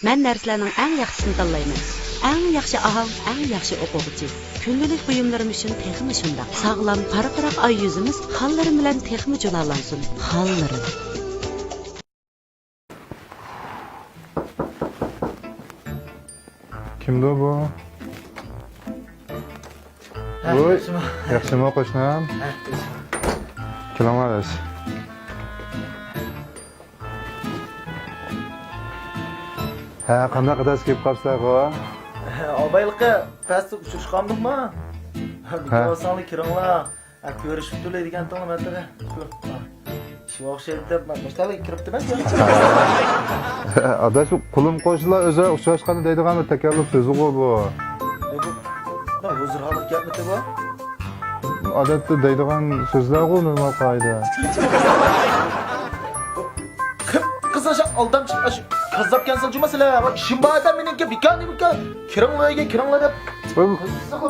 Men derslerinin en yaxşısını tanlayman. En yaxşı ahang, en yaxşı o'quvchi. Kundalik buyumlarim uchun texmi shundaq. Sog'lom, parqaroq ay yuzimiz xallarim bilan texmi julalansin. Xallarim. Kimdi bu? Voy, yaxshimi qo'shnim? Kilometraj. Ha, qanday qadar kelib qolsa bu? Albaylıqqa pastda uchrashqandingmi? Bilasanglar kiringlar. Ko'rishib to'laydigan to'g'ri. Shu o'xshaydi deb mashtaga kiribdiman. Adash qulim qo'shilar o'zi uchrashqani deydigan bir takalluf so'zi bu. Hozir hali gapmidi bu? Odatda deydigan so'zlar ku normal qoida. Kısaca aldamchi kazzab cancel masala. İşim bor adam meniki bikan. Kiringlarga deb. Bu Qiziq